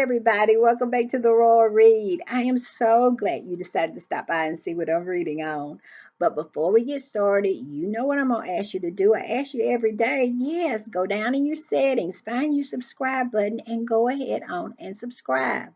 everybody. Welcome back to the Royal Read. I am so glad you decided to stop by and see what I'm reading on. But before we get started, you know what I'm going to ask you to do. I ask you every day, yes, go down in your settings, find your subscribe button, and go ahead on and subscribe.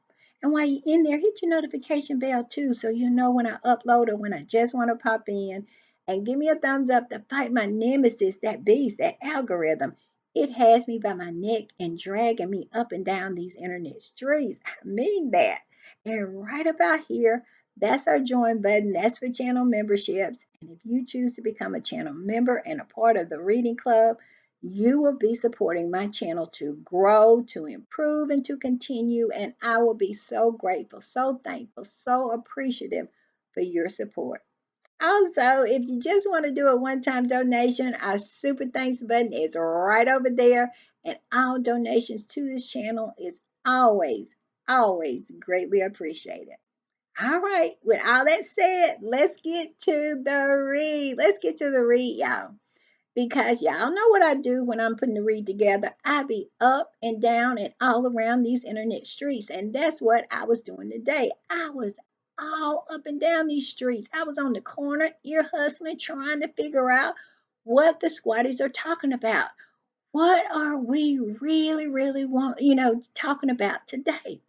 And while you're in there, hit your notification bell too so you know when I upload or when I just want to pop in. And give me a thumbs up to fight my nemesis, that beast, that algorithm. It has me by my neck and dragging me up and down these internet streets. I mean that. And right about here, that's our join button. That's for channel memberships. And if you choose to become a channel member and a part of the reading club, you will be supporting my channel to grow, to improve, and to continue. And I will be so grateful, so thankful, so appreciative for your support. Also, if you just want to do a one-time donation, our super thanks button is right over there. And all donations to this channel is always, always greatly appreciated. All right, with all that said, let's get to the read. Let's get to the read, y'all. Because y'all know what I do when I'm putting the read together. I be up and down and all around these internet streets. And that's what I was doing today. I was all up and down these streets. I was on the corner, ear hustling, trying to figure out what the squatties are talking about. What are we really, really talking about today?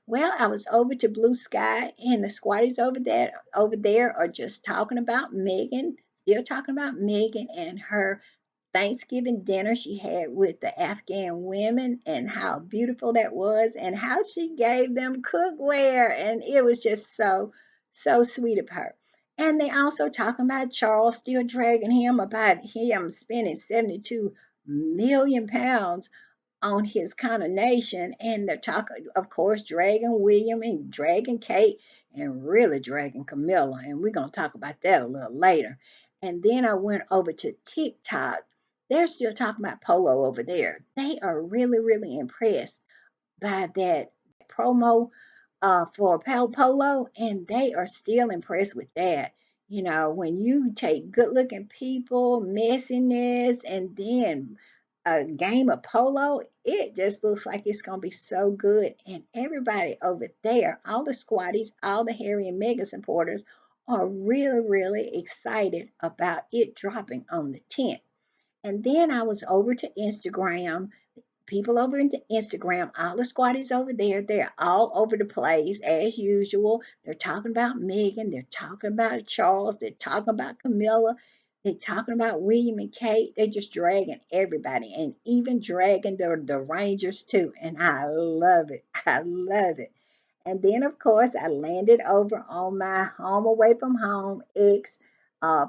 Well, I was over to Blue Sky, and the squatties over there are just talking about Megan, still talking about Megan and her Thanksgiving dinner she had with the Afghan women and how beautiful that was and how she gave them cookware. And it was just so, so sweet of her. And they also talking about Charles, still dragging him about him spending 72 million pounds on his condemnation, and they're talking, of course, dragging William and dragging Kate and really dragging Camilla. And we're going to talk about that a little later. And then I went over to TikTok. They're still talking about Polo over there. They are really, really impressed by that promo for Polo, and they are still impressed with that. You know, when you take good looking people, messiness, and then a game of polo, it just looks like it's going to be so good. And everybody over there, all the squatties, all the Harry and Meghan supporters, are really, really excited about it dropping on the 10th. And then I was over to Instagram, people over into Instagram, all the squatties over there, they're all over the place as usual. They're talking about Megan, they're talking about Charles, they're talking about Camilla, they're talking about William and Kate. They're just dragging everybody and even dragging the Rangers too. And I love it. I love it. And then, of course, I landed over on my home away from home X,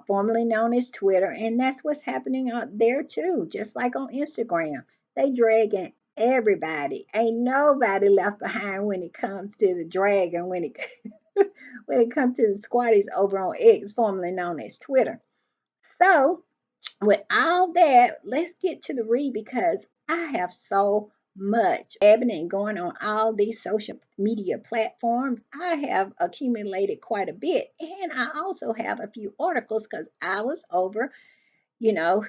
formerly known as Twitter, and that's what's happening out there too. Just like on Instagram, they dragging everybody. Ain't nobody left behind when it comes to the dragon. When it when it comes to the squatties over on X, formerly known as Twitter. So with all that, let's get to the read because I have so much happening going on all these social media platforms. I have accumulated quite a bit, and I also have a few articles because I was over,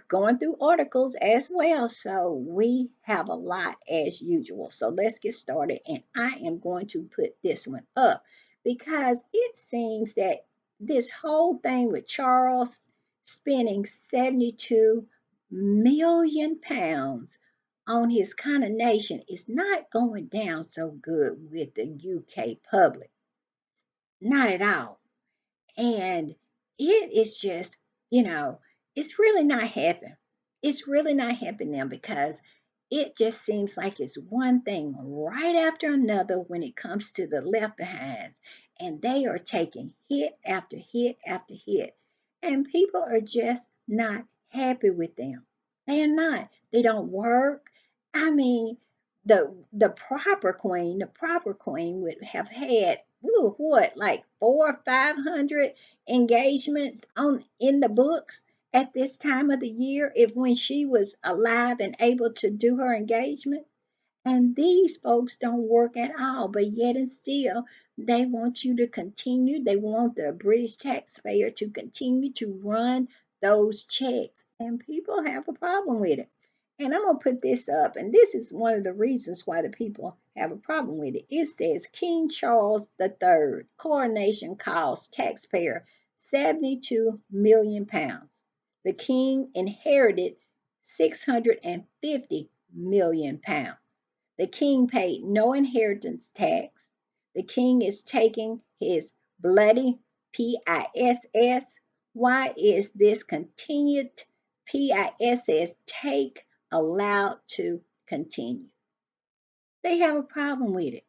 going through articles as well. So we have a lot as usual. So let's get started, and I am going to put this one up because it seems that this whole thing with Charles spending 72 million pounds on his coronation is not going down so good with the UK public. Not at all. And it is just, you know, it's really not happening. It's really not happening now because it just seems like it's one thing right after another when it comes to the left behinds. And they are taking hit after hit after hit. And people are just not happy with them. They are not. They don't work. I mean, the proper queen would have had what, like 400 or 500 engagements on in the books at this time of the year, if when she was alive and able to do her engagement. And these folks don't work at all, but yet and still, they want you to continue. They want the British taxpayer to continue to run those checks. And people have a problem with it. And I'm going to put this up, and this is one of the reasons why the people have a problem with it. It says King Charles III coronation cost taxpayer 72 million pounds. The king inherited 650 million pounds. The king paid no inheritance tax. The king is taking his bloody PISS. Why is this continued PISS take allowed to continue? They have a problem with it.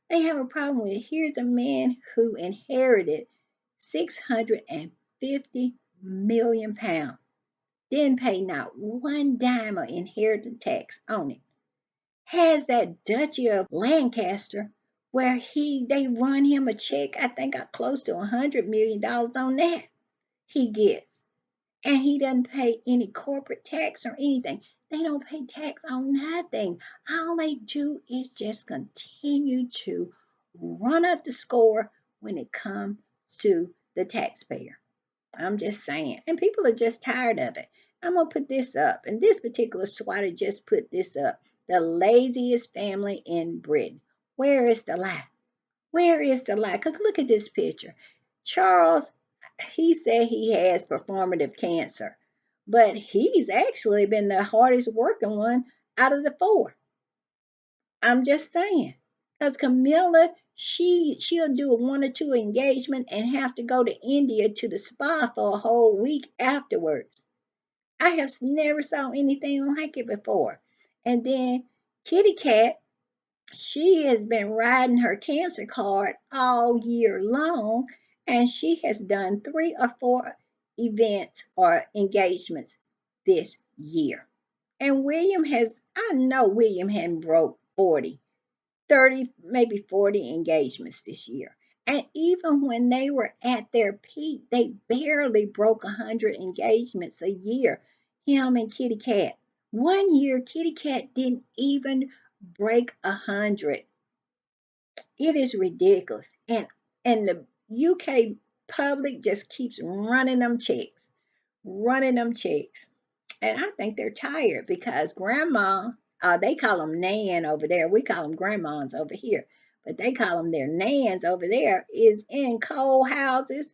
They have a problem with it. Here's a man who inherited 650 million pounds, didn't pay not one dime of inheritance tax on it. Has that Duchy of Lancaster where they run him a check, I think close to $100 million on that he gets. And he doesn't pay any corporate tax or anything. They don't pay tax on nothing. All they do is just continue to run up the score when it comes to the taxpayer. I'm just saying. And people are just tired of it. I'm going to put this up. And this particular swatter just put this up. The laziest family in Britain. Where is the lie? Where is the lie? Because look at this picture. Charles, he said he has performative cancer, but he's actually been the hardest working one out of the four. I'm just saying. Because Camilla, she'll do a 1 or 2 engagement and have to go to India to the spa for a whole week afterwards. I have never saw anything like it before. And then Kitty Cat, she has been riding her cancer card all year long, and she has done 3 or 4 events or engagements this year. And I know William hadn't broke 40, 30, maybe 40 engagements this year. And even when they were at their peak, they barely broke 100 engagements a year, him and Kitty Cat. One year, Kitty Cat didn't even break 100. It is ridiculous. And the UK public just keeps running them checks. And I think they're tired because grandma, they call them nan over there. We call them grandmas over here, but they call them their nans over there, is in cold houses,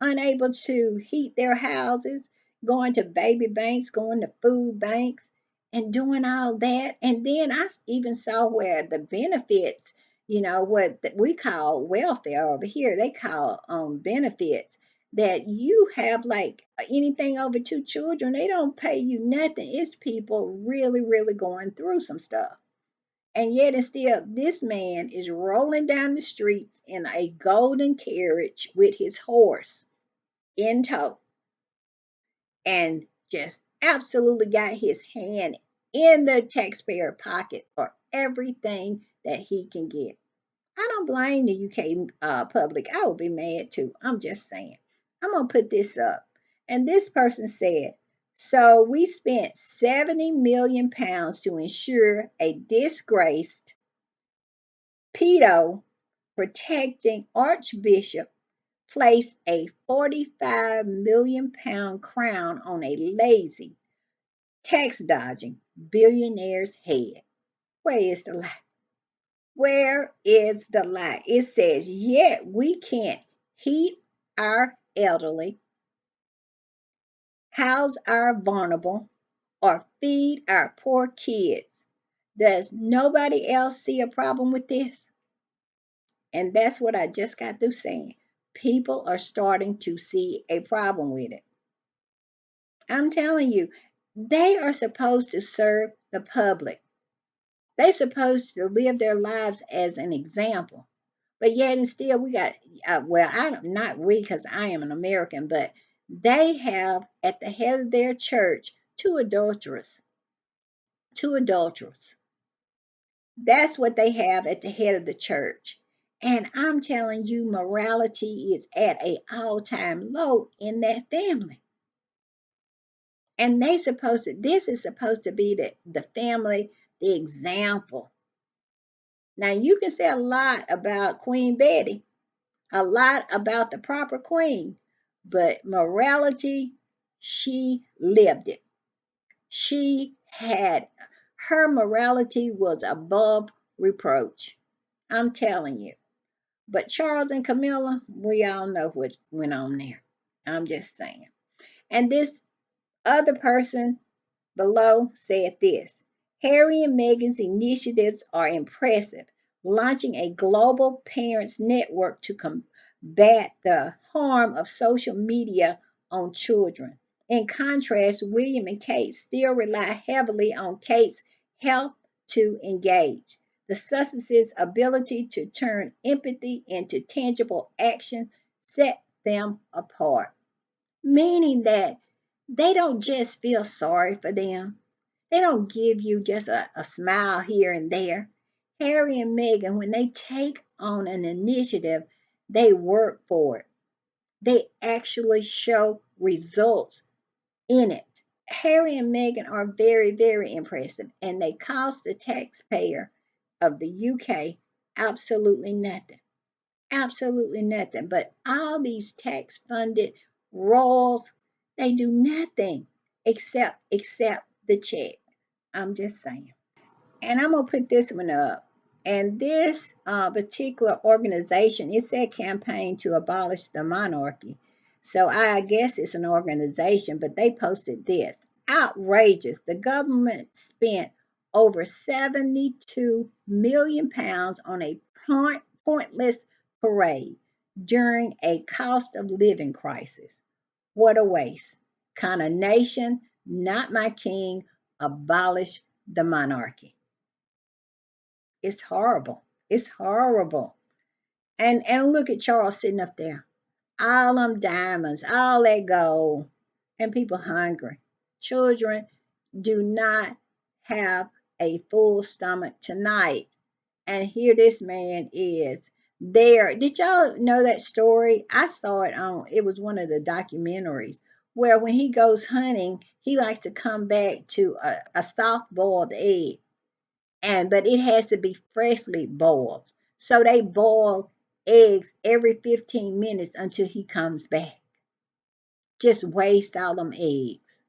unable to heat their houses, going to baby banks, going to food banks, and doing all that. And then I even saw where the benefits, what we call welfare over here, they call benefits, that you have like anything over 2 children, they don't pay you nothing. It's people really, really going through some stuff. And yet and still, this man is rolling down the streets in a golden carriage with his horse in tow and just absolutely got his hand in the taxpayer pocket for everything that he can get. I don't blame the UK public. I would be mad too. I'm just saying. I'm going to put this up. And this person said, so we spent 70 million pounds to ensure a disgraced pedo protecting archbishop placed a 45 million pound crown on a lazy, tax dodging billionaire's head. Where is the lie? Where is the lie? It says, yet we can't heat our elderly, house our vulnerable, or feed our poor kids. Does nobody else see a problem with this? And that's what I just got through saying. People are starting to see a problem with it. I'm telling you, they are supposed to serve the public. They're supposed to live their lives as an example. But yet and still, we got, well, not we, because I am an American, but they have at the head of their church 2 adulterers. 2 adulterers. That's what they have at the head of the church. And I'm telling you, morality is at an all-time low in that family. And this is supposed to be the family, the example. Now, you can say a lot about Queen Betty, a lot about the proper queen, but morality, she lived it. She had her morality was above reproach. I'm telling you. But Charles and Camilla, we all know what went on there. I'm just saying. And this other person below said this: Harry and Meghan's initiatives are impressive, launching a global parents network to combat the harm of social media on children. In contrast, William and Kate still rely heavily on Kate's health to engage. The Sussexes' ability to turn empathy into tangible action set them apart, meaning that they don't just feel sorry for them. They don't give you just a smile here and there. Harry and Meghan, when they take on an initiative, they work for it. They actually show results in it. Harry and Meghan are very, very impressive, and they cost the taxpayer of the UK absolutely nothing. Absolutely nothing. But all these tax funded roles, they do nothing except the check. I'm just saying. And I'm gonna put this one up. And this particular organization, it said campaign to abolish the monarchy. So I guess it's an organization, but they posted this. Outrageous. The government spent over 72 million pounds on a pointless parade during a cost of living crisis. What a waste. Kind of nation, not my king, abolish the monarchy. It's horrible. It's horrible. And look at Charles sitting up there. All them diamonds, all that gold, and people hungry. Children do not have a full stomach tonight. And here this man is there. Did y'all know that story? I saw it on, it was one of the documentaries where when he goes hunting, he likes to come back to a soft boiled egg, and but it has to be freshly boiled. So they boil eggs every 15 minutes until he comes back. Just waste all them eggs.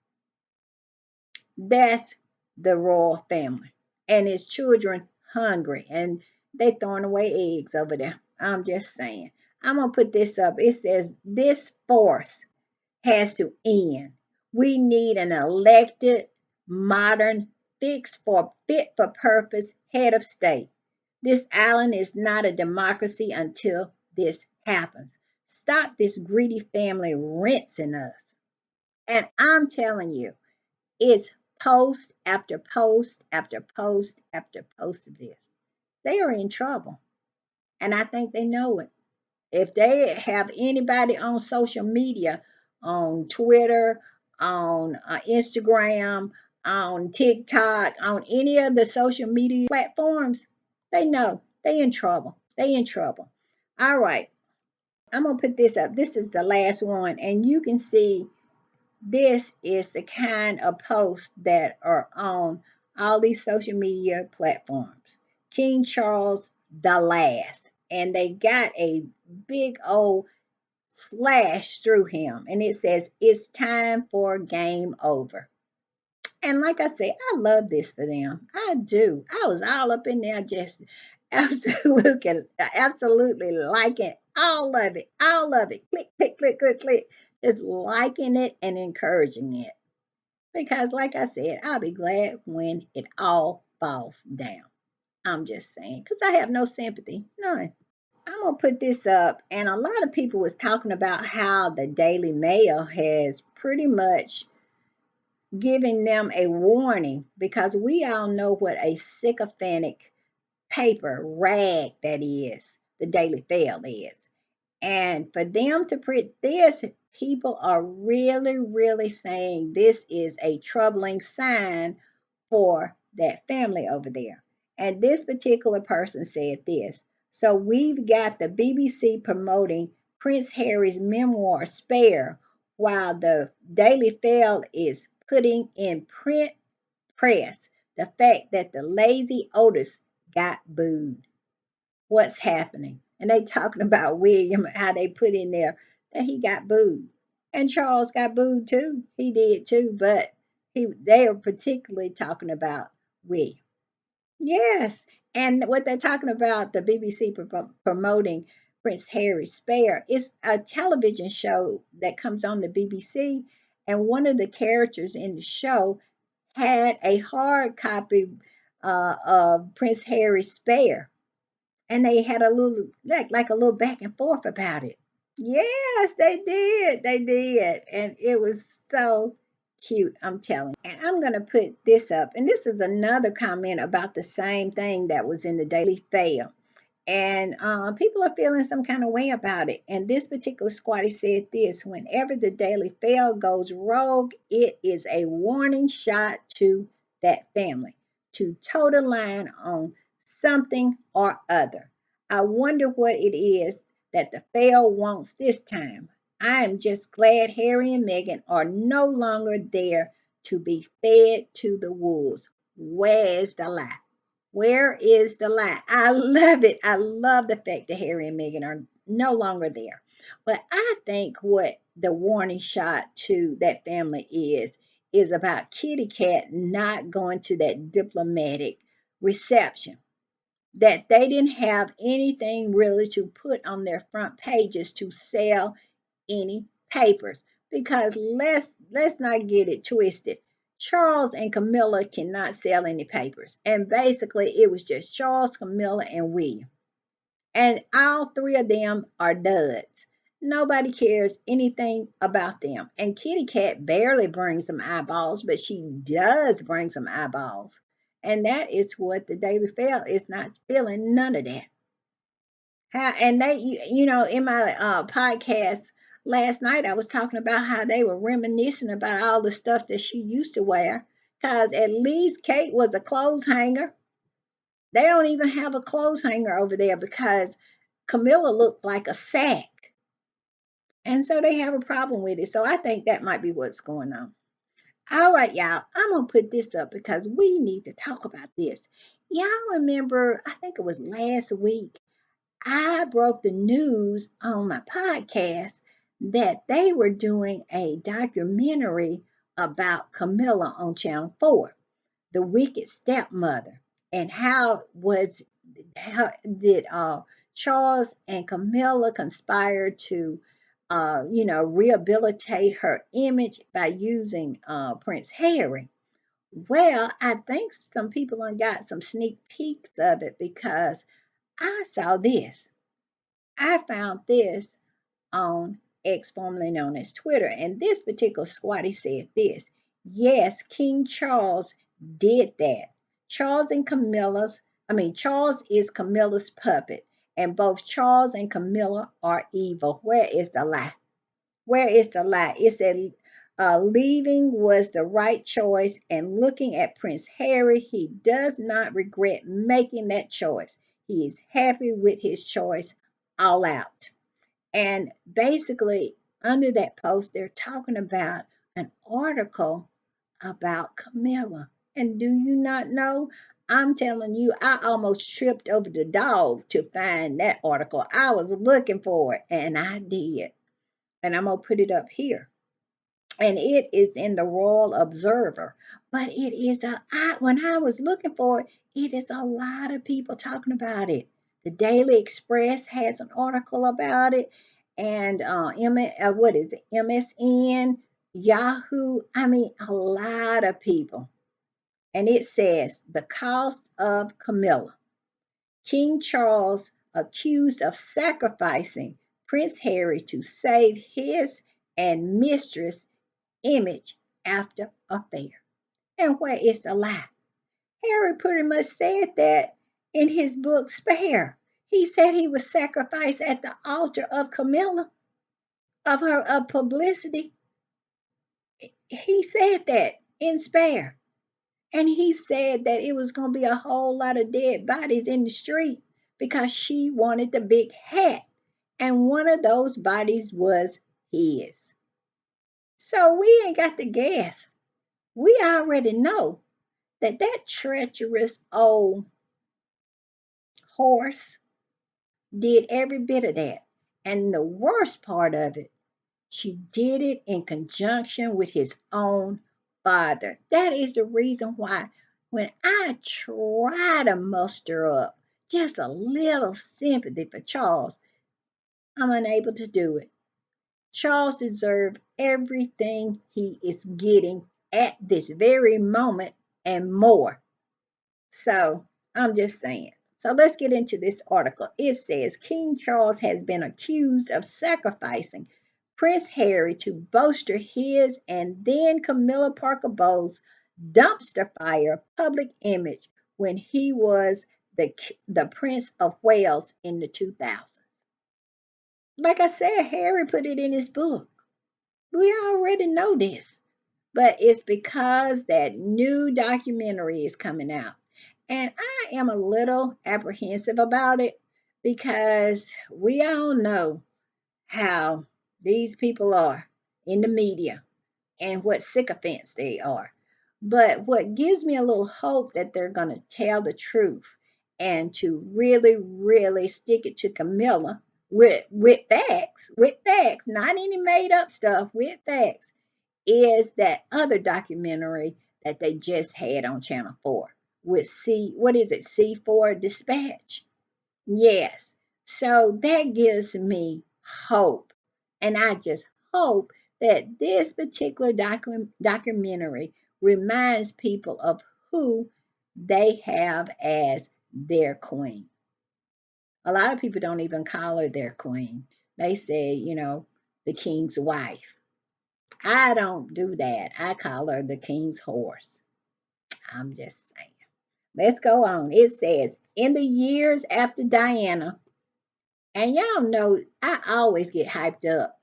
That's the royal family. And his children hungry and they throwing away eggs over there. I'm just saying. I'm gonna put this up. It says this force has to end. We need an elected, modern, fit for purpose head of state. This island is not a democracy until this happens. Stop this greedy family rinsing us. And I'm telling you, it's post after post after post after post of this. They are in trouble. And I think they know it. If they have anybody on social media, on Twitter, on Instagram, on TikTok, on any of the social media platforms, they know they in trouble. They in trouble. All right, I'm gonna put this up. This is the last one, and you can see this is the kind of posts that are on all these social media platforms. King Charles the Last, and they got a big old slash through him, and it says, It's time for game over. And like I said, I love this for them. I do. I was all up in there just absolutely liking all of it. All of it. Click, click, click, click, click. Just liking it and encouraging it. Because, like I said, I'll be glad when it all falls down. I'm just saying, because I have no sympathy, none. I'm gonna put this up, and a lot of people was talking about how the Daily Mail has pretty much giving them a warning because we all know what a sycophantic paper rag that is, the Daily Mail is. And for them to print this, people are really, really saying this is a troubling sign for that family over there. And this particular person said this. So we've got the BBC promoting Prince Harry's memoir, Spare, while the Daily Mail is putting in print press the fact that the lazy Otis got booed. What's happening? And they talking about William, how they put in there that he got booed. And Charles got booed too. He did too, but They are particularly talking about William. Yes, and what they're talking about, the BBC promoting Prince Harry's Spare, is a television show that comes on the BBC, and one of the characters in the show had a hard copy of Prince Harry's Spare, and they had a little like a little back and forth about it. Yes, they did, and it was so cute. I'm telling you. And I'm gonna put this up, and this is another comment about the same thing that was in the Daily Fail, and people are feeling some kind of way about it. And this particular squatty said this: whenever the Daily Fail goes rogue, it is a warning shot to that family to toe the line on something or other. I wonder what it is that the Fail wants this time. I am just glad Harry and Meghan are no longer there to be fed to the wolves. Where's the lie? Where is the lie? I love it. I love the fact that Harry and Meghan are no longer there. But I think what the warning shot to that family is about Kitty Cat not going to that diplomatic reception. That they didn't have anything really to put on their front pages to sell any papers. Because let's not get it twisted. Charles and Camilla cannot sell any papers. And basically it was just Charles, Camilla, and William. And all three of them are duds. Nobody cares anything about them. And Kitty Cat barely brings some eyeballs, but she does bring some eyeballs. And that is what the Daily Fail is not feeling, none of that. And they, in my podcast last night, I was talking about how they were reminiscing about all the stuff that she used to wear. Because at least Kate was a clothes hanger. They don't even have a clothes hanger over there because Camilla looked like a sack. And so they have a problem with it. So I think that might be what's going on. All right, y'all. I'm going to put this up because we need to talk about this. Y'all remember, I think it was last week, I broke the news on my podcast that they were doing a documentary about Camilla on Channel 4, The Wicked Stepmother, and how did Charles and Camilla conspire to rehabilitate her image by using Prince Harry. Well, I think some people got some sneak peeks of it because I saw this. I found this on X, formerly known as Twitter, and this particular squatty said this: yes, King Charles did that. Charles is Camilla's puppet, and both Charles and Camilla are evil. Where is the lie? Where is the lie? It said leaving was the right choice, and looking at Prince Harry, he does not regret making that choice. He is happy with his choice all out. And basically, under that post, they're talking about an article about Camilla. And do you not know? I'm telling you, I almost tripped over the dog to find that article. I was looking for it, and I did. And I'm going to put it up here. And it is in the Royal Observer. But it is when I was looking for it, it is a lot of people talking about it. The Daily Express has an article about it, and what is it? MSN, Yahoo. I mean, a lot of people. And it says the cost of Camilla. King Charles accused of sacrificing Prince Harry to save his and mistress image after affair. And where is the lie? Harry pretty much said that in his book Spare. He said he was sacrificed at the altar of Camilla, of her of publicity. He said that in Spare. And he said that it was going to be a whole lot of dead bodies in the street because she wanted the big hat. And one of those bodies was his. So we ain't got to guess. We already know that treacherous old horse did every bit of that. And the worst part of it, she did it in conjunction with his own father. That is the reason why when I try to muster up just a little sympathy for Charles, I'm unable to do it. Charles deserves everything he is getting at this very moment and more. So I'm just saying. So let's get into this article. It says King Charles has been accused of sacrificing Prince Harry to bolster his and then Camilla Parker Bowles' dumpster fire public image when he was the Prince of Wales in the 2000s. Like I said, Harry put it in his book. We already know this, but it's because that new documentary is coming out. And I am a little apprehensive about it because we all know how these people are in the media and what sycophants they are. But what gives me a little hope that they're going to tell the truth and to really, really stick it to Camilla with facts, not any made up stuff, with facts, is that other documentary that they just had on Channel 4 with what is it, C4 Dispatch? Yes. So that gives me hope. And I just hope that this particular documentary reminds people of who they have as their queen. A lot of people don't even call her their queen. They say, the king's wife. I don't do that. I call her the king's horse. I'm just saying. Let's go on. It says, in the years after Diana, and y'all know I always get hyped up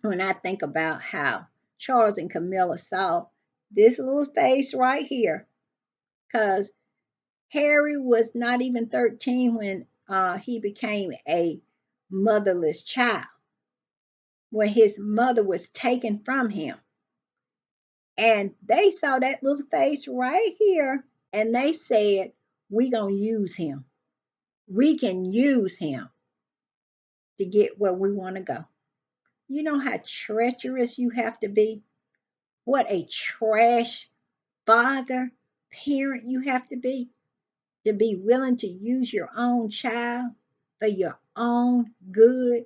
when I think about how Charles and Camilla saw this little face right here. Because Harry was not even 13 when he became a motherless child, when his mother was taken from him. And they saw that little face right here and they said, we going to use him. We can use him to get where we want to go. You know how treacherous you have to be? What a trash father, parent you have to be willing to use your own child for your own good.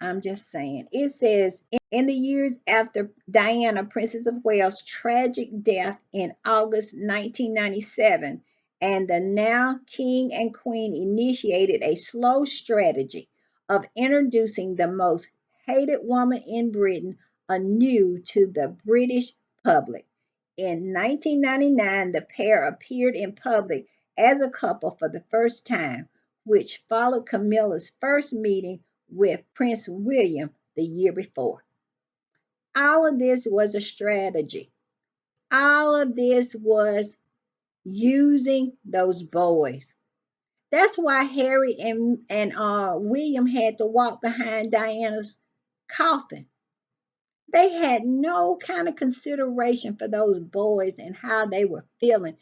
I'm just saying. It says in the years after Diana, Princess of Wales' tragic death in August 1997, and the now King and Queen initiated a slow strategy of introducing the most hated woman in Britain anew to the British public. In 1999, the pair appeared in public as a couple for the first time, which followed Camilla's first meeting with Prince William the year before. All of this was a strategy. All of this was using those boys. That's why Harry and William had to walk behind Diana's coffin. They had no kind of consideration for those boys and how they were feeling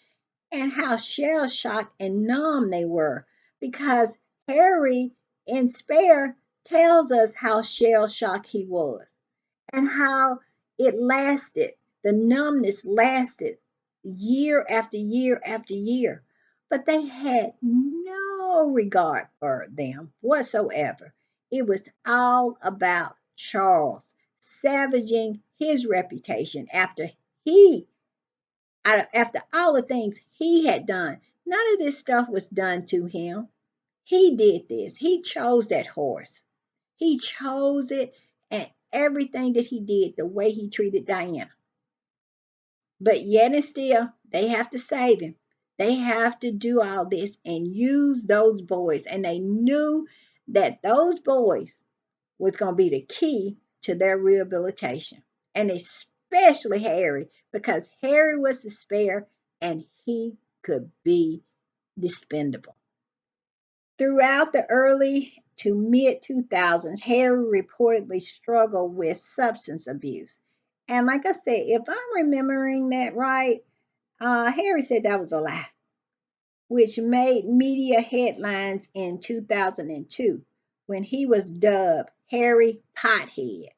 and how shell shocked and numb they were because Harry in Spare tells us how shell shocked he was and how it lasted. The numbness lasted year after year after year, but they had no regard for them whatsoever. It was all about Charles savaging his reputation he after all the things he had done. None of this stuff was done to him. He did this. He chose that horse. He chose it and everything that he did, the way he treated Diana. But yet and still, they have to save him. They have to do all this and use those boys. And they knew that those boys was going to be the key to their rehabilitation. And especially Harry, because Harry was the spare and he could be dispendable. Throughout the early to mid 2000s, Harry reportedly struggled with substance abuse. And like I said, if I'm remembering that right, Harry said that was a lie, which made media headlines in 2002 when he was dubbed Harry Pothead.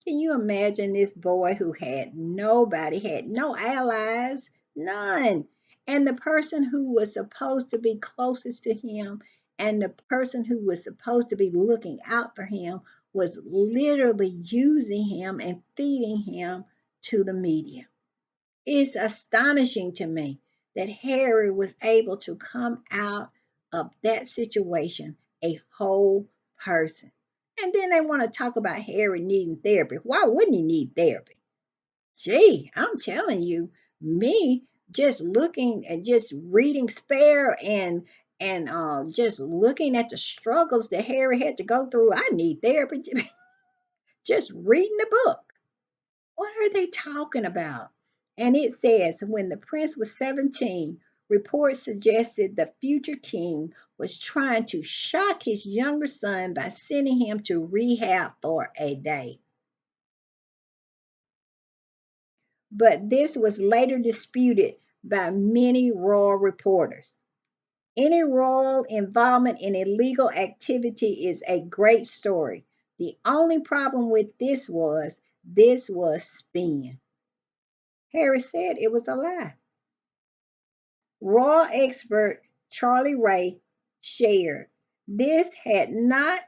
Can you imagine this boy who had nobody, had no allies, none? And the person who was supposed to be closest to him and the person who was supposed to be looking out for him was literally using him and feeding him to the media. It's astonishing to me that Harry was able to come out of that situation a whole person. And then they want to talk about Harry needing therapy. Why wouldn't he need therapy? Gee, I'm telling you, me just looking and just reading Spare and just looking at the struggles that Harry had to go through, I need therapy. Just reading the book. What are they talking about? And it says, when the prince was 17, reports suggested the future king was trying to shock his younger son by sending him to rehab for a day. But this was later disputed by many royal reporters. Any royal involvement in illegal activity is a great story. The only problem with this was spin. Harry said it was a lie. Royal expert Charlie Ray shared this had not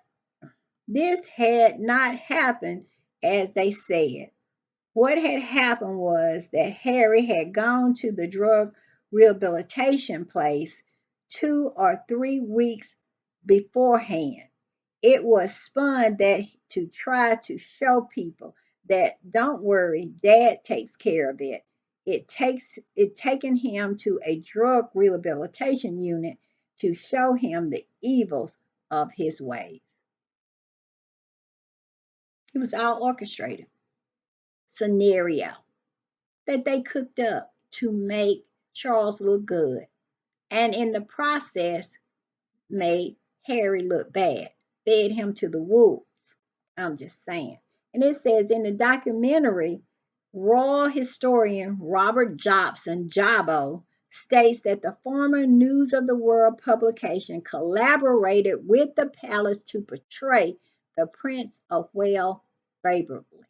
happened as they said. What had happened was that Harry had gone to the drug rehabilitation place 2 or 3 weeks beforehand. It was spun that to try to show people that don't worry, Dad takes care of it. It taken him to a drug rehabilitation unit to show him the evils of his ways. It was all orchestrated scenario that they cooked up to make Charles look good, and in the process made Harry look bad, fed him to the wolves. I'm just saying. And it says in the documentary, royal historian Robert Jobson, Jabo, states that the former News of the World publication collaborated with the palace to portray the Prince of Wales favorably.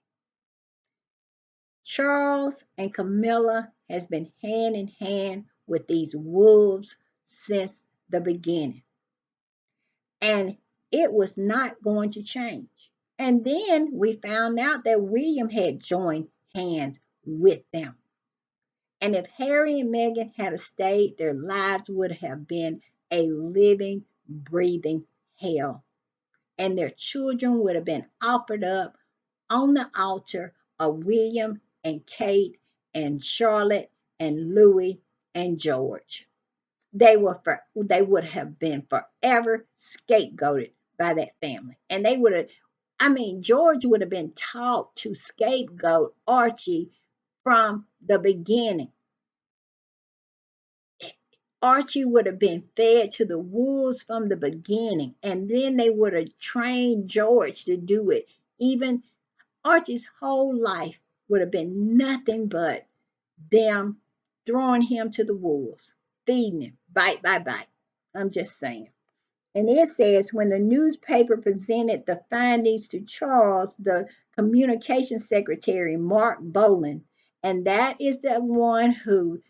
Charles and Camilla has been hand in hand with these wolves since the beginning. And it was not going to change. And then we found out that William had joined hands with them. And if Harry and Meghan had stayed, their lives would have been a living, breathing hell. And their children would have been offered up on the altar of William and Kate and Charlotte and Louis and George. They would have been forever scapegoated by that family. And they would have, I mean, George would have been taught to scapegoat Archie from the beginning. Archie would have been fed to the wolves from the beginning, and then they would have trained George to do it. Even Archie's whole life would have been nothing but them throwing him to the wolves, feeding him bite by bite. I'm just saying. And it says when the newspaper presented the findings to Charles, the communication secretary, Mark Boland, and that is the one who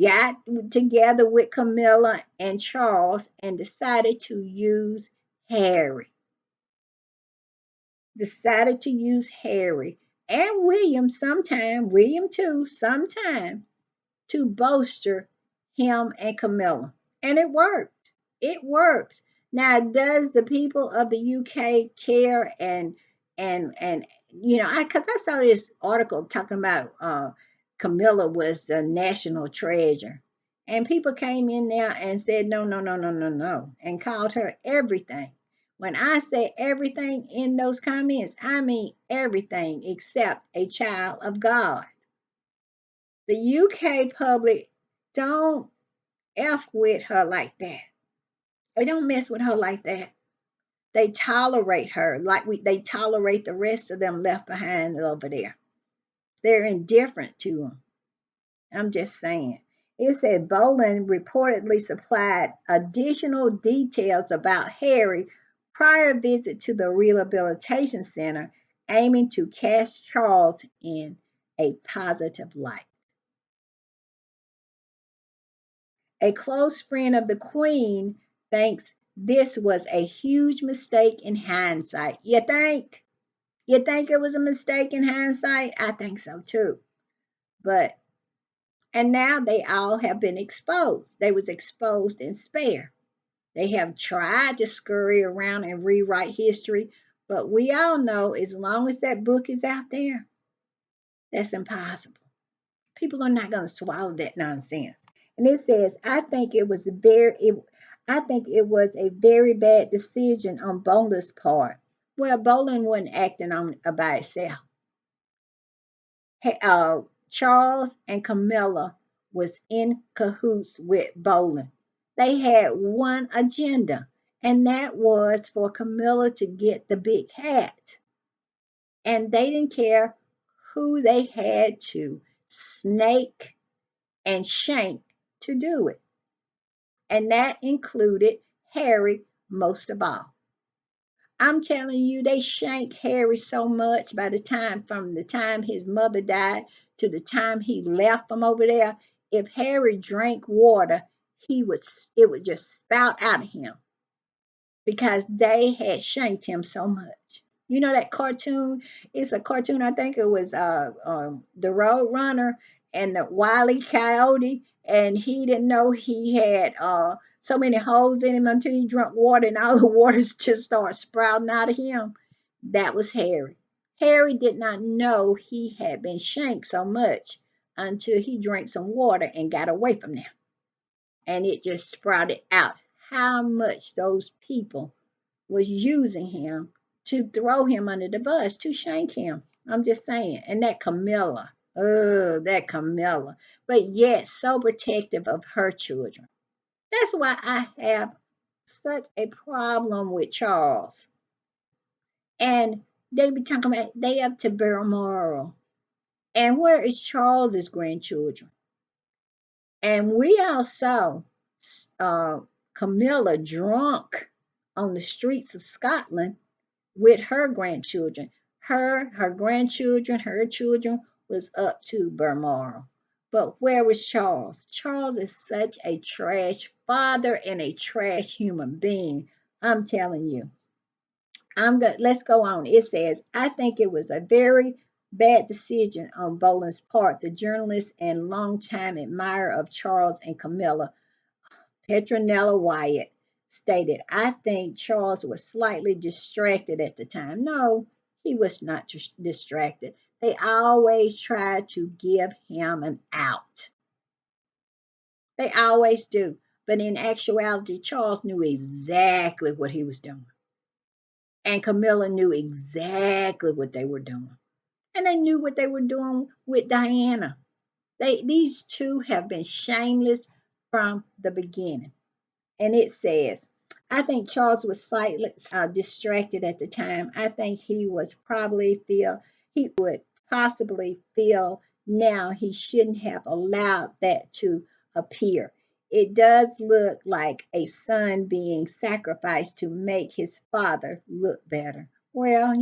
got together with Camilla and Charles and decided to use Harry. Decided to use Harry and William too, sometime to bolster him and Camilla. And it worked. It works. Now, does the people of the UK care and I because I saw this article talking about Camilla was the national treasure. And people came in there and said, no, no, no, no, no, no, and called her everything. When I say everything in those comments, I mean everything except a child of God. The UK public don't F with her like that. They don't mess with her like that. They tolerate her like they tolerate the rest of them left behind over there. They're indifferent to them. I'm just saying. It said Boland reportedly supplied additional details about Harry prior visit to the rehabilitation center aiming to cast Charles in a positive light. A close friend of the Queen thinks this was a huge mistake in hindsight. You think? You think it was a mistake in hindsight? I think so too. But and now they all have been exposed. They was exposed and spared. They have tried to scurry around and rewrite history, but we all know as long as that book is out there, that's impossible. People are not going to swallow that nonsense. And it says, I think it was a very bad decision on Boland's part. Well, Boland wasn't acting on by itself. Charles and Camilla was in cahoots with Boland. They had one agenda, and that was for Camilla to get the big hat. And they didn't care who they had to snake and shank to do it. And that included Harry most of all. I'm telling you, they shanked Harry so much from the time his mother died to the time he left from over there. If Harry drank water, it would just spout out of him because they had shanked him so much. You know that cartoon? It's a cartoon. I think it was the Road Runner and the Wile E. Coyote, and he didn't know he had so many holes in him until he drank water, and all the waters just started sprouting out of him. That was Harry. Harry did not know he had been shanked so much until he drank some water and got away from them, and it just sprouted out how much those people was using him to throw him under the bus, to shank him. I'm just saying. And that Camilla, oh, that Camilla, but yet so protective of her children. That's why I have such a problem with Charles. And they be talking about they up to Balmoral. And where is Charles's grandchildren? And we all saw uh, Camilla drunk on the streets of Scotland with her grandchildren. Her grandchildren, her children was up to Balmoral. But where was Charles? Charles is such a trash father and a trash human being. I'm telling you. Let's go on. It says, I think it was a very bad decision on Boland's part. The journalist and longtime admirer of Charles and Camilla, Petronella Wyatt, stated, I think Charles was slightly distracted at the time. No, he was not distracted. They always try to give him an out. They always do. But in actuality, Charles knew exactly what he was doing. And Camilla knew exactly what they were doing. And they knew what they were doing with Diana. These two have been shameless from the beginning. And it says, I think Charles was slightly distracted at the time. I think he would possibly feel now he shouldn't have allowed that to appear. It does look like a son being sacrificed to make his father look better. Well,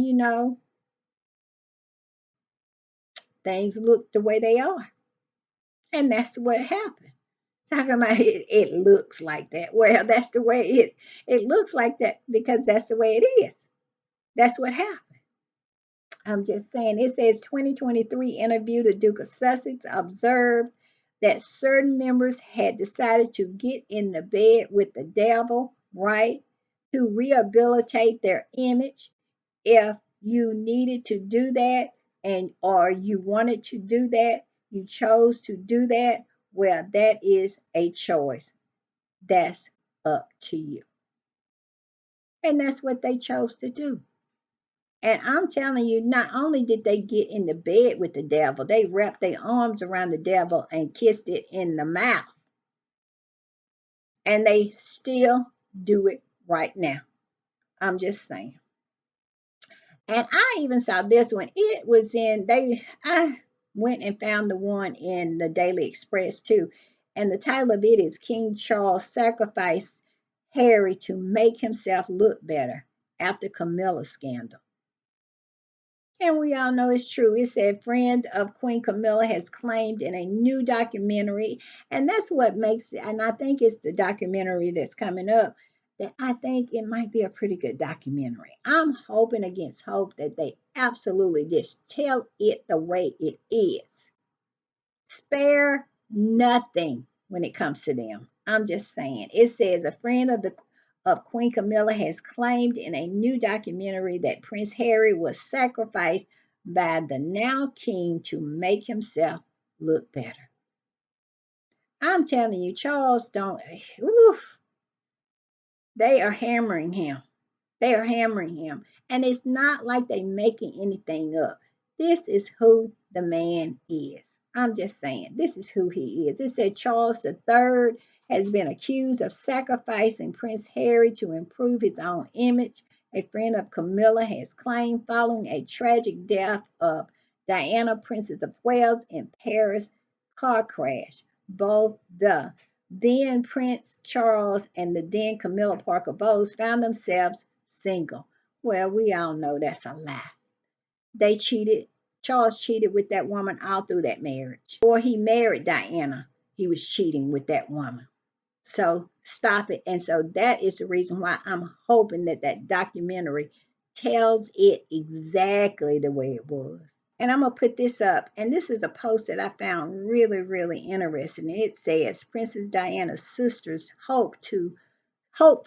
things look the way they are. And that's what happened. Talking about it looks like that. Well, that's the way it looks like that because that's the way it is. That's what happened. I'm just saying. It says 2023 interview, the Duke of Sussex observed that certain members had decided to get in the bed with the devil, right, to rehabilitate their image. If you needed to do that and or you wanted to do that, you chose to do that, well, that is a choice. That's up to you. And that's what they chose to do. And I'm telling you, not only did they get in the bed with the devil, they wrapped their arms around the devil and kissed it in the mouth. And they still do it right now. I'm just saying. And I even saw this one. I went and found the one in the Daily Express too. And the title of it is King Charles Sacrificed Harry to Make Himself Look Better After Camilla's Scandal. And we all know it's true. It said, friend of Queen Camilla has claimed in a new documentary. And that's what makes it, and I think it's the documentary that's coming up, that I think it might be a pretty good documentary. I'm hoping against hope that they absolutely just tell it the way it is. Spare nothing when it comes to them. I'm just saying. It says a friend of Queen Camilla has claimed in a new documentary that Prince Harry was sacrificed by the now king to make himself look better. I'm telling you, Charles don't. Oof, they are hammering him. They are hammering him. And it's not like they making anything up. This is who the man is. I'm just saying, this is who he is. It said Charles III has been accused of sacrificing Prince Harry to improve his own image. A friend of Camilla has claimed following a tragic death of Diana, Princess of Wales, in Paris car crash. Both the then Prince Charles and the then Camilla Parker Bowles found themselves single. Well, we all know that's a lie. They cheated. Charles cheated with that woman all through that marriage. Before he married Diana, he was cheating with that woman. So stop it. And so that is the reason why I'm hoping that that documentary tells it exactly the way it was. And I'm going to put this up. And this is a post that I found really, really interesting. It says Princess Diana's sisters hope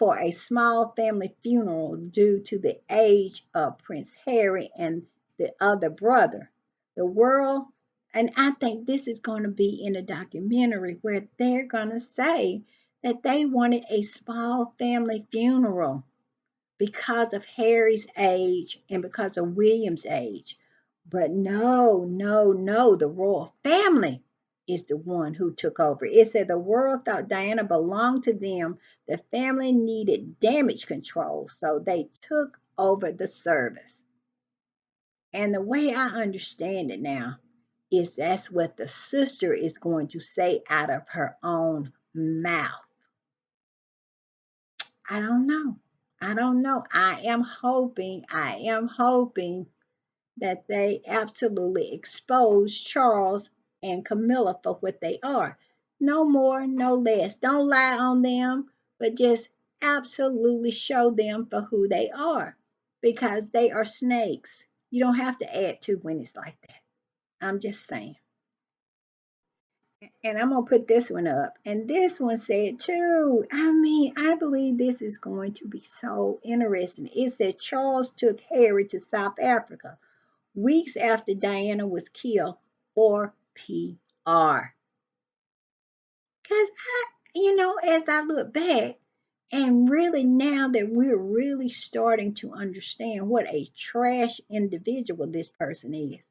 for a small family funeral due to the age of Prince Harry and the other brother. The world, and I think this is going to be in a documentary where they're going to say that they wanted a small family funeral because of Harry's age and because of William's age. But no, no, no, the royal family is the one who took over. It said the world thought Diana belonged to them. The family needed damage control, so they took over the service. And the way I understand it now is that's what the sister is going to say out of her own mouth. I don't know. I don't know. I am hoping that they absolutely expose Charles and Camilla for what they are. No more, no less. Don't lie on them, but just absolutely show them for who they are because they are snakes. You don't have to add to when it's like that. I'm just saying. And I'm going to put this one up. And this one said, too, I mean, I believe this is going to be so interesting. It said Charles took Harry to South Africa weeks after Diana was killed for PR. Because as I look back, and really now that we're really starting to understand what a trash individual this person is,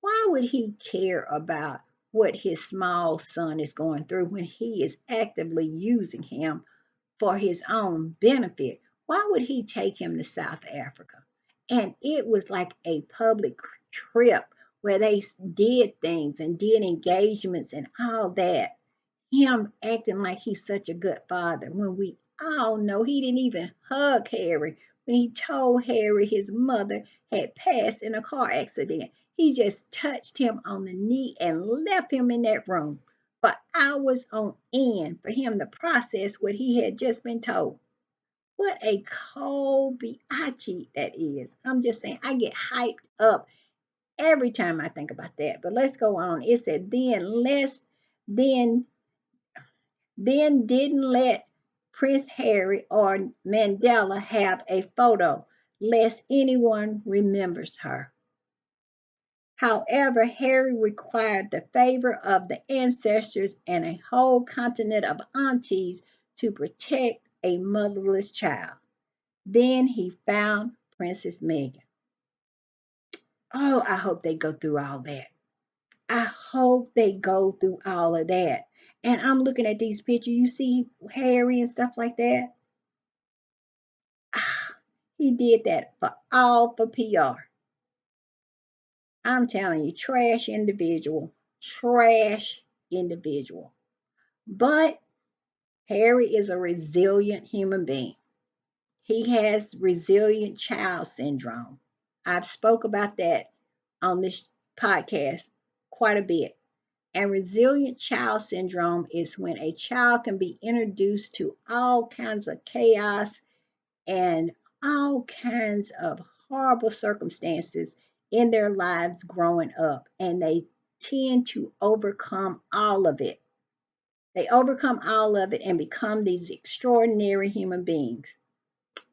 why would he care about what his small son is going through when he is actively using him for his own benefit? Why would he take him to South Africa? And it was like a public trip where they did things and did engagements and all that. Him acting like he's such a good father when we all know he didn't even hug Harry when he told Harry his mother had passed in a car accident. He just touched him on the knee and left him in that room for hours on end for him to process what he had just been told. What a cold biatch that is. I'm just saying, I get hyped up every time I think about that. But let's go on. It said, then didn't let Prince Harry or Mandela have a photo, lest anyone remembers her. However, Harry required the favor of the ancestors and a whole continent of aunties to protect a motherless child. Then he found Princess Megan. Oh, I hope they go through all that. I hope they go through all of that. And I'm looking at these pictures. You see Harry and stuff like that. Ah, he did that for all for PR. I'm telling you, trash individual, trash individual. But Harry is a resilient human being. He has resilient child syndrome. I've spoke about that on this podcast quite a bit. And resilient child syndrome is when a child can be introduced to all kinds of chaos and all kinds of horrible circumstances in their lives growing up, and they tend to overcome all of it. They overcome all of it and become these extraordinary human beings.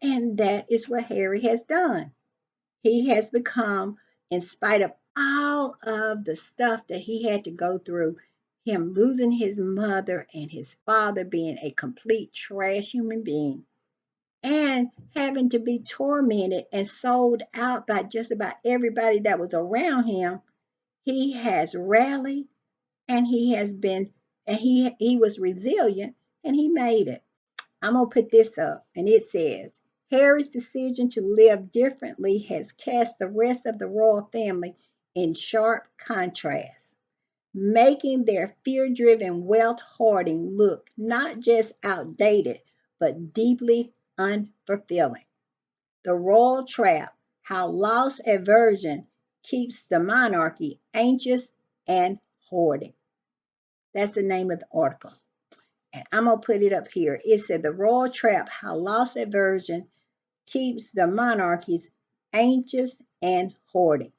And that is what Harry has done. He has become, in spite of all of the stuff that he had to go through, him losing his mother and his father being a complete trash human being, and having to be tormented and sold out by just about everybody that was around him, he has rallied and he has been, and he was resilient and he made it. I'm going to put this up, and it says Harry's decision to live differently has cast the rest of the royal family in sharp contrast, making their fear driven wealth hoarding look not just outdated, but deeply unfulfilling. The Royal Trap: How Loss Aversion Keeps the Monarchy Anxious and Hoarding. That's the name of the article. And I'm going to put it up here. It said The Royal Trap: How Loss Aversion Keeps the Monarchies Anxious and Hoarding.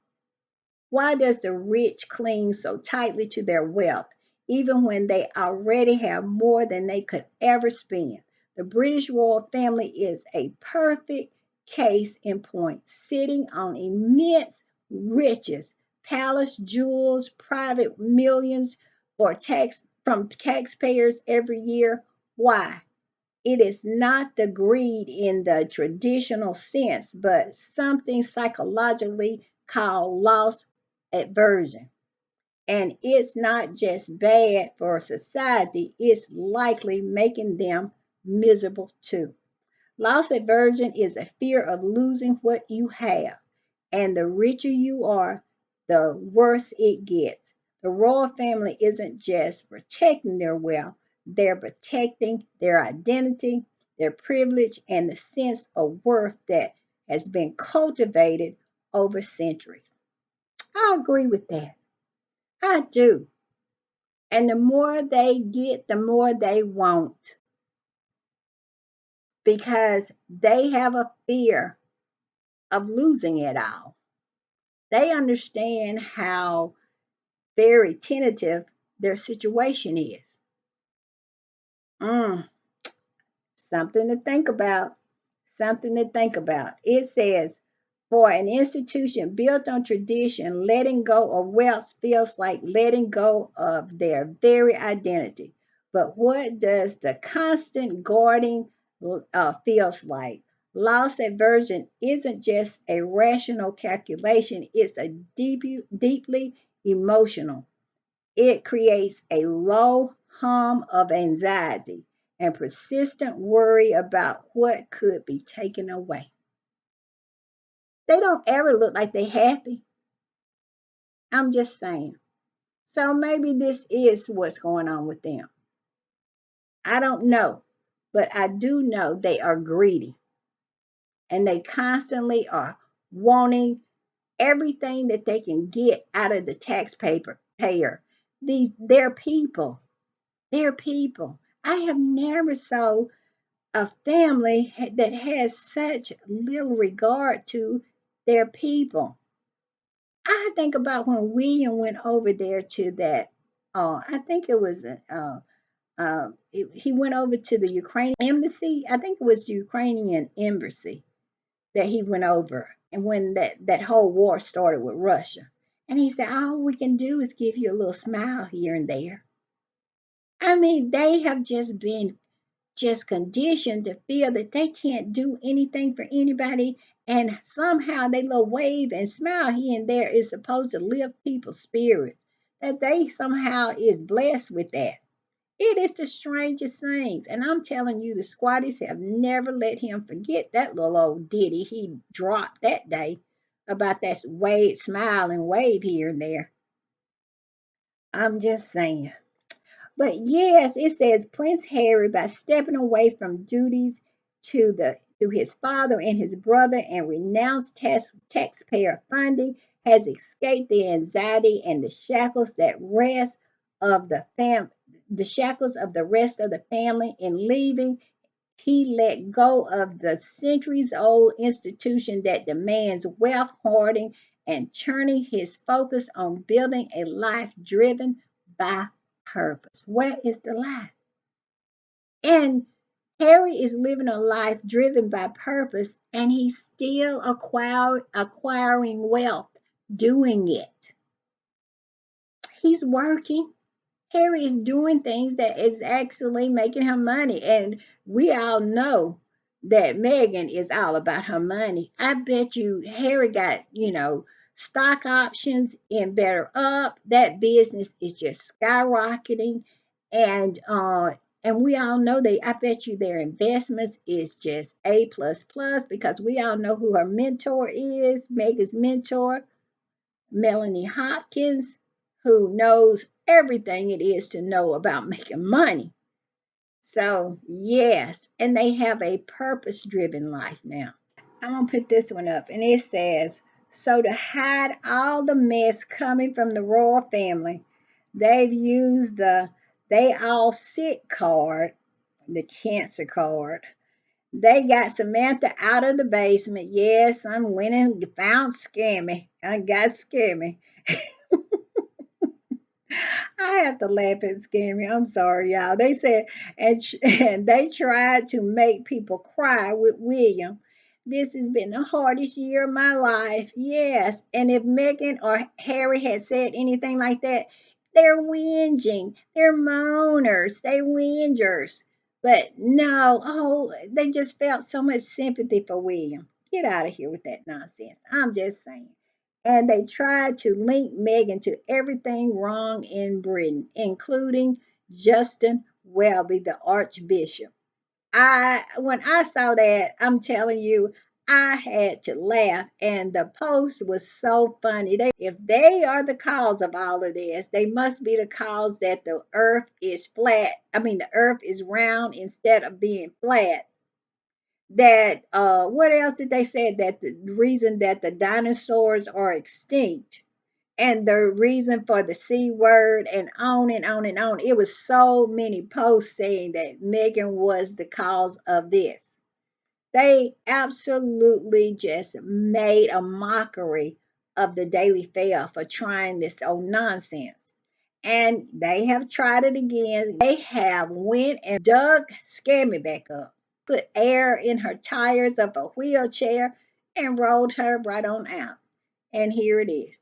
Why does the rich cling so tightly to their wealth, even when they already have more than they could ever spend? The British royal family is a perfect case in point, sitting on immense riches, palace jewels, private millions, or tax from taxpayers every year. Why? It is not the greed in the traditional sense, but something psychologically called loss aversion. And it's not just bad for society, it's likely making them miserable too. Loss aversion is a fear of losing what you have, and the richer you are, the worse it gets. The royal family isn't just protecting their wealth, they're protecting their identity, their privilege, and the sense of worth that has been cultivated over centuries. I agree with that. I do. And the more they get, the more they want, because they have a fear of losing it all. They understand how very tentative their situation is. Mm, something to think about. Something to think about. It says, for an institution built on tradition, letting go of wealth feels like letting go of their very identity. But what does the constant guarding feels like? Loss aversion isn't just a rational calculation, it's a deeply emotional. It creates a low hum of anxiety and persistent worry about what could be taken away. They don't ever look like they're happy. I'm just saying. So maybe this is what's going on with them. I don't know. But I do know they are greedy and they constantly are wanting everything that they can get out of the taxpayer. They're people. They're people. I have never saw a family that has such little regard to their people. I think about when William went over there to that. I think it was he went over to the Ukrainian embassy. I think it was the Ukrainian embassy that he went over, and when that whole war started with Russia, and he said, "All we can do is give you a little smile here and there." I mean, they have just conditioned to feel that they can't do anything for anybody, and somehow they little wave and smile here and there is supposed to lift people's spirits, that they somehow is blessed with that. It is the strangest things, and I'm telling you, the squatties have never let him forget that little old ditty he dropped that day about that wave, smile and wave here and there. I'm just saying. But yes, it says Prince Harry, by stepping away from duties to his father and his brother and renounced taxpayer funding, has escaped the anxiety and the shackles of the rest of the family. In leaving, he let go of the centuries old institution that demands wealth hoarding and turning his focus on building a life driven by purpose. Where is the lie? And Harry is living a life driven by purpose, and he's still acquiring wealth doing it. He's working. Harry is doing things that is actually making him money. And we all know that Megan is all about her money. I bet you Harry got, stock options in Better Up. That business is just skyrocketing. And we all know I bet you their investments is just A plus plus because we all know who her mentor is, Megan's mentor. Melanie Hopkins, who knows everything it is to know about making money. So, yes, and they have a purpose driven life now. I'm going to put this one up, and it says, so to hide all the mess coming from the royal family, they've used the they all sick card, the cancer card. They got Samantha out of the basement. Yes, I'm winning. Found Scammy. I got Scammy. I have to laugh at Scammy. I'm sorry, y'all. They said, and they tried to make people cry with William. This has been the hardest year of my life. Yes. And if Megan or Harry had said anything like that, they're whinging. They're moaners. They whingers. But no, oh, they just felt so much sympathy for William. Get out of here with that nonsense. I'm just saying. And they tried to link Meghan to everything wrong in Britain, including Justin Welby, the Archbishop. When I saw that, I'm telling you, I had to laugh, and the post was so funny. If they are the cause of all of this, they must be the cause that the earth is flat. I mean, the earth is round instead of being flat. That what else did they say? That the reason that the dinosaurs are extinct and the reason for the C word and on and on and on. It was so many posts saying that Megan was the cause of this. They absolutely just made a mockery of the Daily Fair for trying this old nonsense. And they have tried it again. They have went and dug Scammy back up, put air in her tires of a wheelchair, and rolled her right on out. And here it is.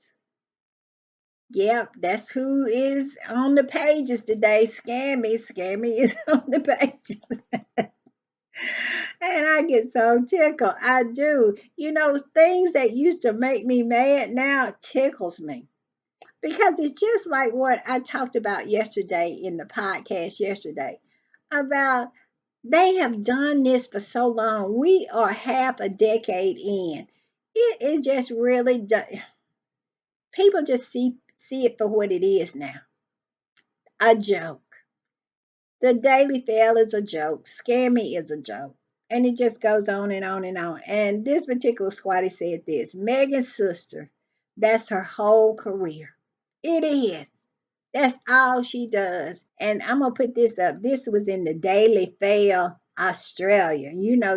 Yep, that's who is on the pages today. Scammy. Scammy is on the pages. And I get so tickled. I do. Things that used to make me mad now tickles me. Because it's just like what I talked about yesterday in the podcast yesterday about they have done this for so long. We are half a decade in. It just really does. People just see it for what it is now, a joke. The Daily Fail is a joke. Scammy is a joke. And it just goes on and on and on. And this particular squatty said this Megan's sister, that's her whole career. It is. That's all she does. And I'm going to put this up. This was in the Daily Fail, Australia.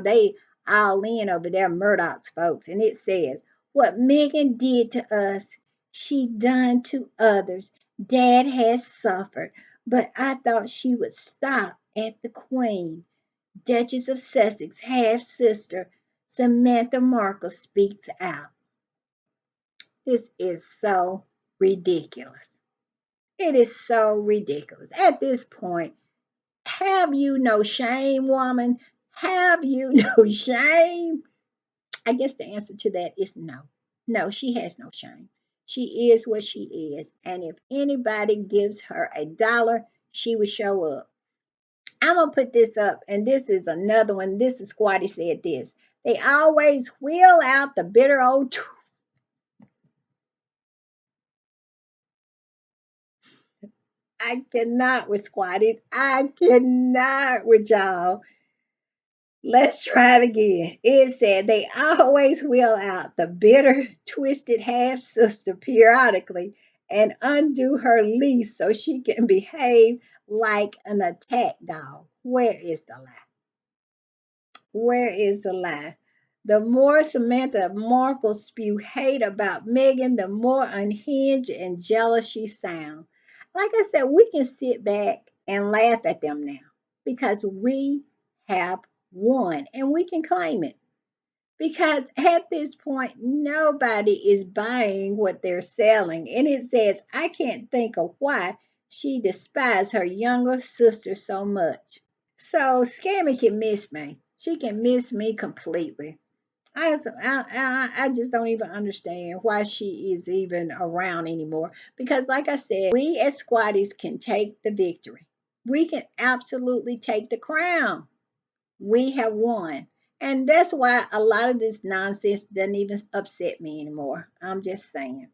They all in over there, Murdoch's folks. And it says, what Megan did to us, she done to others. Dad has suffered, but I thought she would stop at the Queen. Duchess of Sussex, half sister, Samantha Markle speaks out. This is so ridiculous. It is so ridiculous. At this point, have you no shame, woman? Have you no shame? I guess the answer to that is no. No, she has no shame. She is what she is. And if anybody gives her $1, she would show up. I'm going to put this up, and this is another one. This is Squatty said this. They always wheel out the bitter old truth. I cannot with Squatties. I cannot with y'all. Let's try it again. It said they always wheel out the bitter, twisted half sister periodically and undo her lease so she can behave like an attack dog. Where is the lie? Where is the lie? The more Samantha Markle spew hate about Megan, the more unhinged and jealous she sounds. Like I said, we can sit back and laugh at them now because we have won and we can claim it. Because at this point, nobody is buying what they're selling. And it says, I can't think of why she despised her younger sister so much. So Scammy can miss me. She can miss me completely. I just don't even understand why she is even around anymore. Because, like I said, we as squatties can take the victory. We can absolutely take the crown. We have won. And that's why a lot of this nonsense doesn't even upset me anymore. I'm just saying.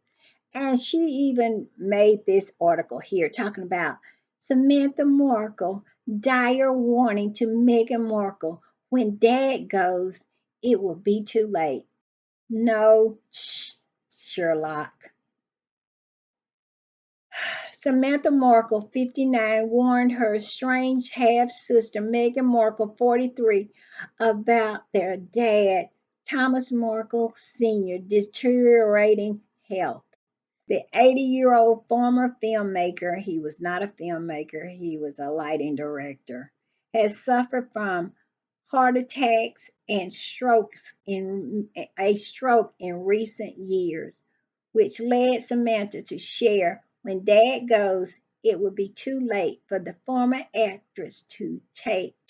And she even made this article here talking about Samantha Markle, dire warning to Meghan Markle when dad goes, it will be too late. No, Sherlock. Samantha Markle, 59, warned her estranged half sister, Meghan Markle, 43, about their dad, Thomas Markle Sr., deteriorating health. The 80-year-old former filmmaker, he was not a filmmaker, he was a lighting director, has suffered from heart attacks and stroke in recent years, which led Samantha to share when dad goes, it would be too late for the former actress to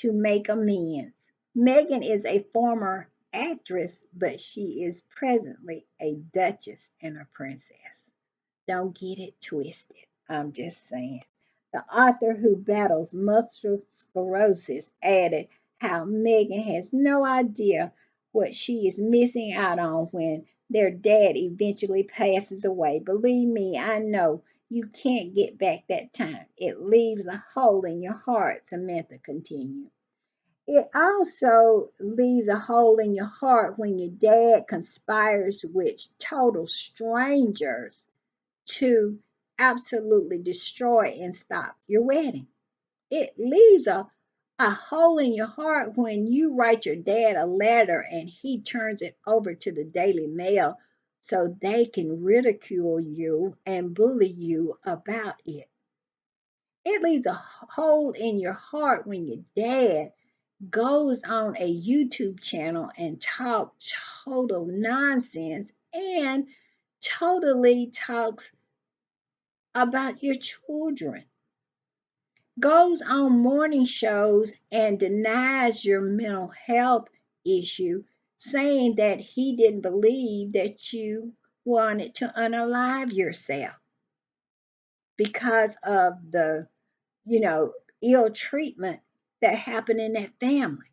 make amends. Megan is a former actress, but she is presently a duchess and a princess. Don't get it twisted. I'm just saying. The author who battles multiple sclerosis added how Megan has no idea what she is missing out on when their dad eventually passes away. Believe me, I know you can't get back that time. It leaves a hole in your heart, Samantha continued. It also leaves a hole in your heart when your dad conspires with total strangers to absolutely destroy and stop your wedding. It leaves a hole in your heart when you write your dad a letter and he turns it over to the Daily Mail so they can ridicule you and bully you about it. It leaves a hole in your heart when your dad goes on a YouTube channel and talks total nonsense and totally talks about your children, goes on morning shows and denies your mental health issue, saying that he didn't believe that you wanted to unalive yourself because of the, you know, ill treatment that happened in that family.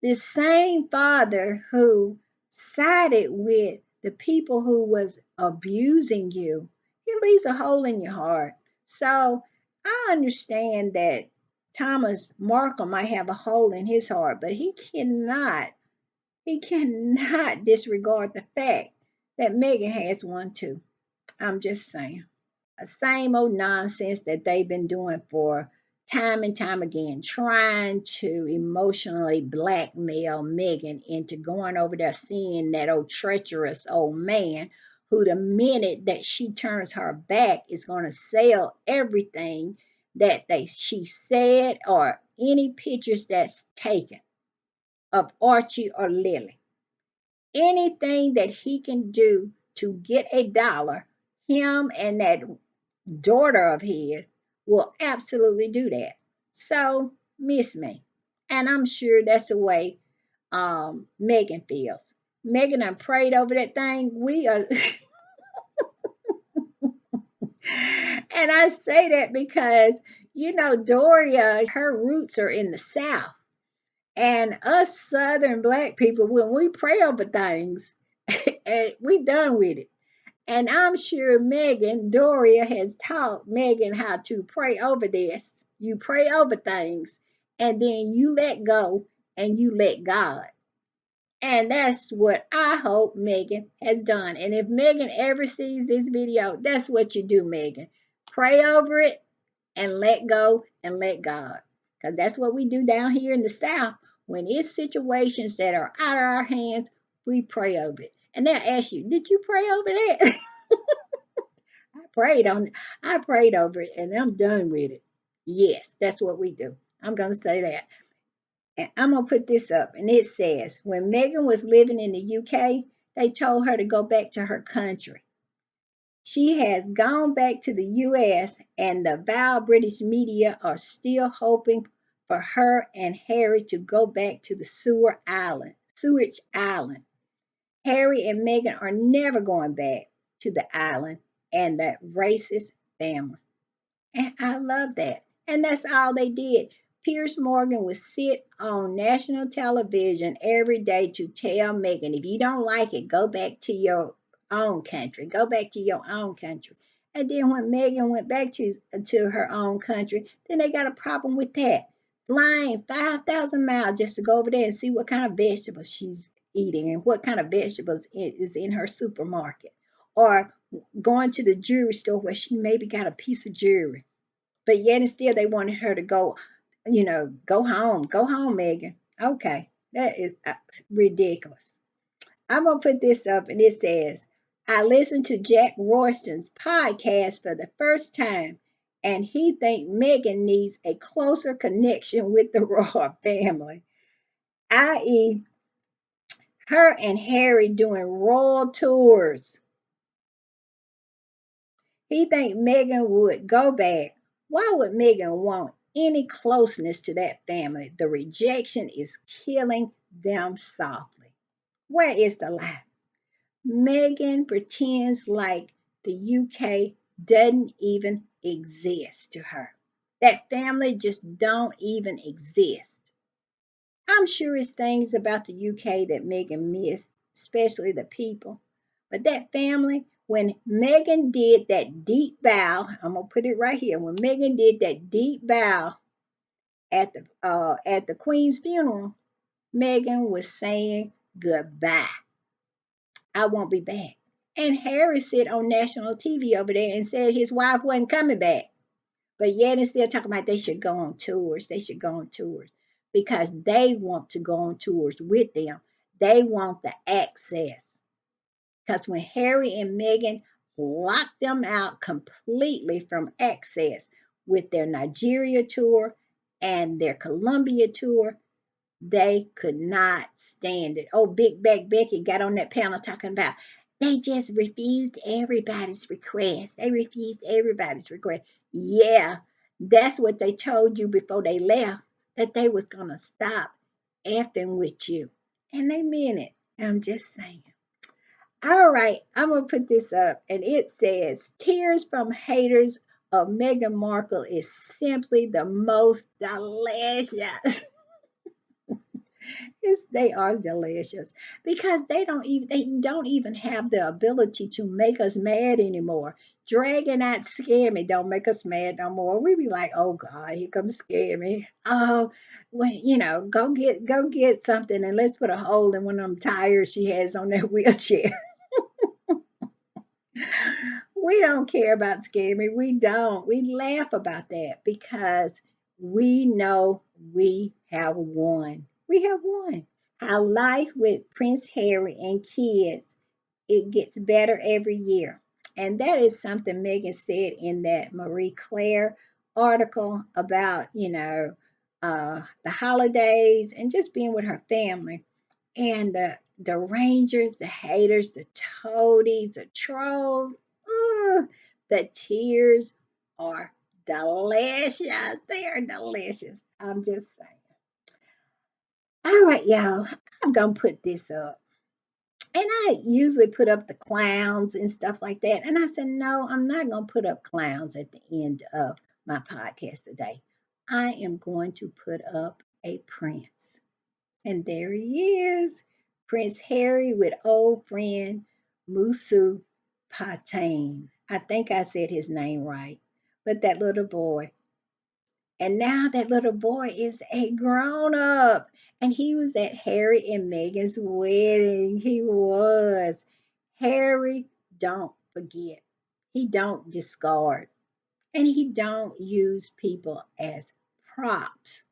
The same father who sided with the people who was abusing you, he leaves a hole in your heart. So I understand that Thomas Markle might have a hole in his heart, but he cannot disregard the fact that Megan has one too. I'm just saying. Same old nonsense that they've been doing for time and time again, trying to emotionally blackmail Megan into going over there seeing that old treacherous old man who the minute that she turns her back is going to sell everything that she said or any pictures that's taken of Archie or Lily. Anything that he can do to get a dollar, him and that daughter of his will absolutely do that. So miss me. And I'm sure that's the way Megan feels. Megan done prayed over that thing. We are and I say that because Doria, her roots are in the South. And us Southern black people, when we pray over things, we done with it. And I'm sure Doria has taught Megan how to pray over this. You pray over things and then you let go and you let God. And that's what I hope Megan has done. And if Megan ever sees this video, that's what you do, Megan. Pray over it and let go and let God. Because that's what we do down here in the South. When it's situations that are out of our hands, we pray over it. And they'll ask you, did you pray over that? I prayed on it. I prayed over it and I'm done with it. Yes, that's what we do. I'm gonna say that. And I'm gonna put this up and it says when Megan was living in the UK, they told her to go back to her country. She has gone back to the US, and the vile British media are still hoping for her and Harry to go back to the sewage island. Harry and Meghan are never going back to the island and that racist family. And I love that. And that's all they did. Piers Morgan would sit on national television every day to tell Megan, if you don't like it, go back to your own country. Go back to your own country. And then when Megan went back to her own country, then they got a problem with that. Flying 5,000 miles just to go over there and see what kind of vegetables she's eating and what kind of vegetables is in her supermarket. Or going to the jewelry store where she maybe got a piece of jewelry. But yet and still they wanted her to go, go home. Go home, Megan. Okay. That is ridiculous. I'm going to put this up and it says, I listened to Jack Royston's podcast for the first time and he thinks Megan needs a closer connection with the royal family, i.e., her and Harry doing royal tours. He think Megan would go back. Why would Megan want any closeness to that family? The rejection is killing them softly. Where is the lie? Megan pretends like the UK doesn't even exist to her. That family just don't even exist. I'm sure it's things about the UK that Megan missed, especially the people. But that family, when Megan did that deep bow, I'm gonna put it right here. When Megan did that deep bow at the Queen's funeral, Megan was saying goodbye. I won't be back. And Harry said on national TV over there and said his wife wasn't coming back. But yet and still talking about they should go on tours. They should go on tours because they want to go on tours with them. They want the access. Because when Harry and Meghan locked them out completely from access with their Nigeria tour and their Colombia tour, they could not stand it. Oh, Big Back Becky got on that panel talking about they just refused everybody's request. They refused everybody's request. Yeah, that's what they told you before they left, that they was gonna stop effing with you. And they meant it. I'm just saying. All right, I'm gonna put this up and it says tears from haters of Meghan Markle is simply the most delicious. They are delicious because they don't even have the ability to make us mad anymore. Dragging out Scammy don't make us mad no more. We be like, oh God, here comes Scammy. Oh, well, go get something and let's put a hole in one of them tires she has on that wheelchair. We don't care about Scammy. We don't. We laugh about that because we know we have won. We have won. How life with Prince Harry and kids, it gets better every year. And that is something Megan said in that Marie Claire article about, the holidays and just being with her family. And the Rangers, the haters, the toadies, the trolls, the tears are delicious. They are delicious. I'm just saying. All right, y'all. I'm gonna put this up. And I usually put up the clowns and stuff like that. And I said, no, I'm not going to put up clowns at the end of my podcast today. I am going to put up a prince. And there he is, Prince Harry with old friend Musu Patain. I think I said his name right. But that little boy, And now that little boy is a grown up. And he was at Harry and Meghan's wedding. He was. Harry don't forget. He don't discard. And he don't use people as props.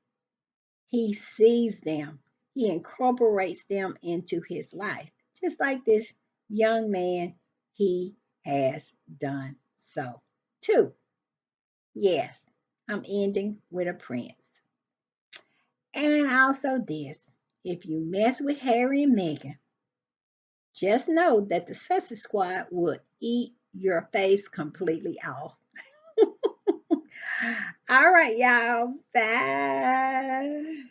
He sees them. He incorporates them into his life. Just like this young man, he has done so. Two, yes, I'm ending with a prince. And also this, if you mess with Harry and Meghan, just know that the Sussex Squad would eat your face completely off. All right, y'all. Bye.